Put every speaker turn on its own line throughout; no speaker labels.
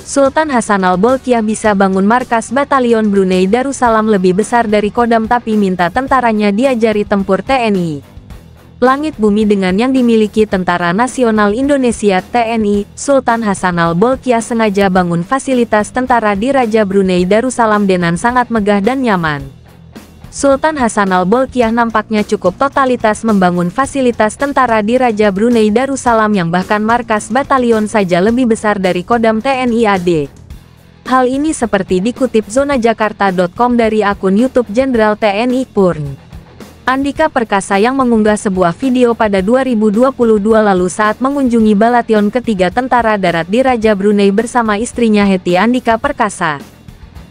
Sultan Hassanal Bolkiah bisa bangun markas batalion Brunei Darussalam lebih besar dari Kodam tapi minta tentaranya diajari tempur TNI. Langit bumi dengan yang dimiliki Tentara Nasional Indonesia (TNI), Sultan Hassanal Bolkiah sengaja bangun fasilitas tentara di Raja Brunei Darussalam dengan sangat megah dan nyaman. Sultan Hassanal Bolkiah nampaknya cukup totalitas membangun fasilitas tentara di Raja Brunei Darussalam yang bahkan markas batalion saja lebih besar dari Kodam TNI AD. Hal ini seperti dikutip zonajakarta.com dari akun YouTube Jenderal TNI Purn Andika Perkasa yang mengunggah sebuah video pada 2022 lalu saat mengunjungi Balation ketiga Tentara Darat di Raja Brunei bersama istrinya Hetty Andika Perkasa.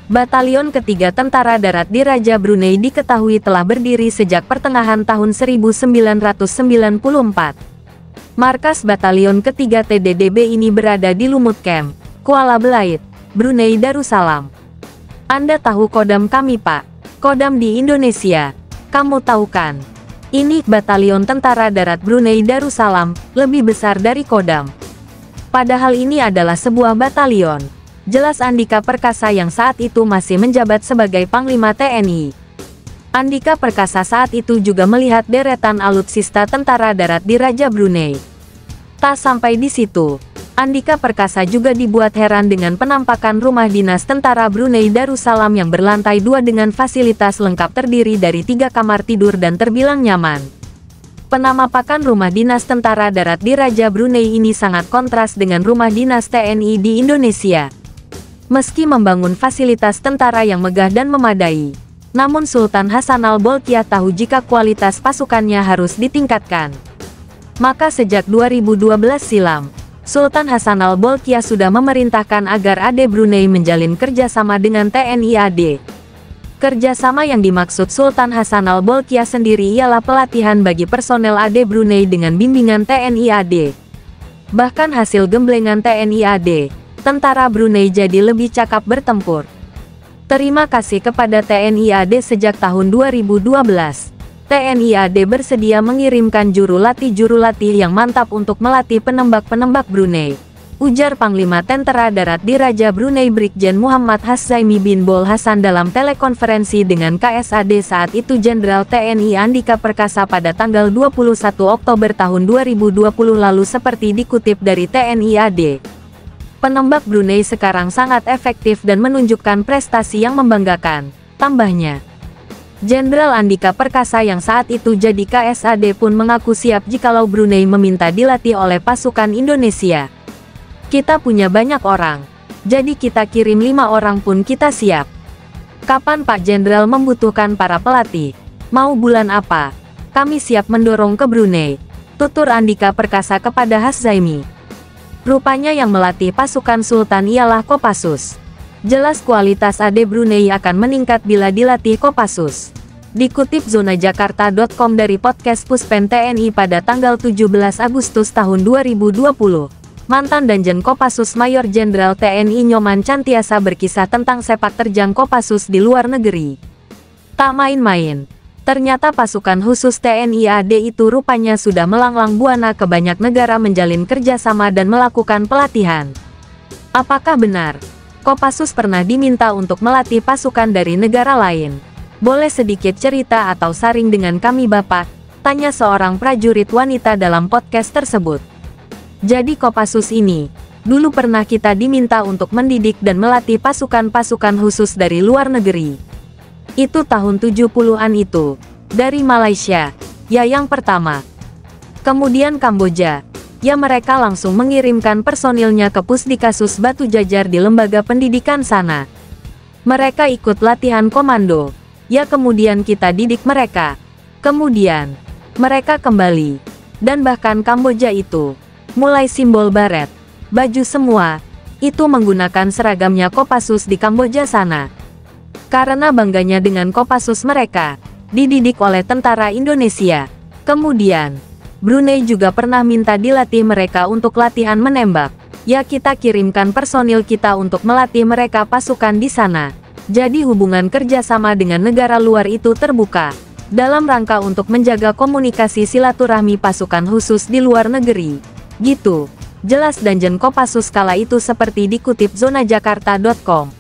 Batalion ketiga Tentara Darat di Raja Brunei diketahui telah berdiri sejak pertengahan tahun 1994. Markas Batalion ketiga TDDB ini berada di Lumut Camp, Kuala Belait, Brunei Darussalam. Anda tahu Kodam kami, Pak? Kodam di Indonesia. Kamu tahu kan? Ini Batalion Tentara Darat Brunei Darussalam, lebih besar dari Kodam. Padahal ini adalah sebuah batalion. Jelas Andika Perkasa yang saat itu masih menjabat sebagai Panglima TNI. Andika Perkasa saat itu juga melihat deretan alutsista tentara darat di Raja Brunei. Tak sampai di situ, Andika Perkasa juga dibuat heran dengan penampakan rumah dinas tentara Brunei Darussalam yang berlantai 2 dengan fasilitas lengkap terdiri dari 3 kamar tidur dan terbilang nyaman. Penampakan rumah dinas tentara darat di Raja Brunei ini sangat kontras dengan rumah dinas TNI di Indonesia. Meski membangun fasilitas tentara yang megah dan memadai, namun Sultan Hassanal Bolkiah tahu jika kualitas pasukannya harus ditingkatkan. Maka sejak 2012 silam, Sultan Hassanal Bolkiah sudah memerintahkan agar AD Brunei menjalin kerjasama dengan TNI AD. Kerjasama yang dimaksud Sultan Hassanal Bolkiah sendiri ialah pelatihan bagi personel AD Brunei dengan bimbingan TNI AD. Bahkan hasil gemblengan TNI AD, tentara Brunei jadi lebih cakap bertempur. Terima kasih kepada TNI AD sejak tahun 2012. TNI AD bersedia mengirimkan juru latih yang mantap untuk melatih penembak-penembak Brunei, ujar Panglima Tentara Darat di Raja Brunei Brigjen Muhammad Haszaimi bin Bol Hasan dalam telekonferensi dengan KSAD saat itu. Jenderal TNI Andika Perkasa pada tanggal 21 Oktober tahun 2020 lalu seperti dikutip dari TNI AD. Penembak Brunei sekarang sangat efektif dan menunjukkan prestasi yang membanggakan, tambahnya. Jenderal Andika Perkasa yang saat itu jadi KSAD pun mengaku siap jikalau Brunei meminta dilatih oleh pasukan Indonesia. Kita punya banyak orang, jadi kita kirim 5 orang pun kita siap. Kapan Pak Jenderal membutuhkan para pelatih? Mau bulan apa? Kami siap mendorong ke Brunei, tutur Andika Perkasa kepada Haszaimi. Rupanya yang melatih pasukan Sultan ialah Kopassus. Jelas kualitas AD Brunei akan meningkat bila dilatih Kopassus. Dikutip zonajakarta.com dari podcast Puspen TNI pada tanggal 17 Agustus tahun 2020, mantan Danjen Kopassus Mayor Jenderal TNI Nyoman Cantiasa berkisah tentang sepak terjang Kopassus di luar negeri. Tak main-main, ternyata pasukan khusus TNI AD itu rupanya sudah melanglang buana ke banyak negara menjalin kerjasama dan melakukan pelatihan. Apakah benar Kopassus pernah diminta untuk melatih pasukan dari negara lain? Boleh sedikit cerita atau sharing dengan kami Bapak? Tanya seorang prajurit wanita dalam podcast tersebut. Jadi Kopassus ini, dulu pernah kita diminta untuk mendidik dan melatih pasukan-pasukan khusus dari luar negeri. Itu tahun 70-an itu. Dari Malaysia, ya yang pertama. Kemudian Kamboja. Ya mereka langsung mengirimkan personilnya ke Pusdikasus Batu Jajar di lembaga pendidikan sana. Mereka ikut latihan komando. Ya kemudian kita didik mereka. Kemudian, mereka kembali. Dan bahkan Kamboja itu, mulai simbol baret, baju semua, itu menggunakan seragamnya Kopassus di Kamboja sana. Karena bangganya dengan Kopassus mereka, dididik oleh tentara Indonesia. Kemudian, Brunei juga pernah minta dilatih mereka untuk latihan menembak. Ya kita kirimkan personil kita untuk melatih mereka pasukan di sana. Jadi hubungan kerjasama dengan negara luar itu terbuka. Dalam rangka untuk menjaga komunikasi silaturahmi pasukan khusus di luar negeri. Gitu. Jelas Dungeon Kopassus kala itu seperti dikutip zonajakarta.com.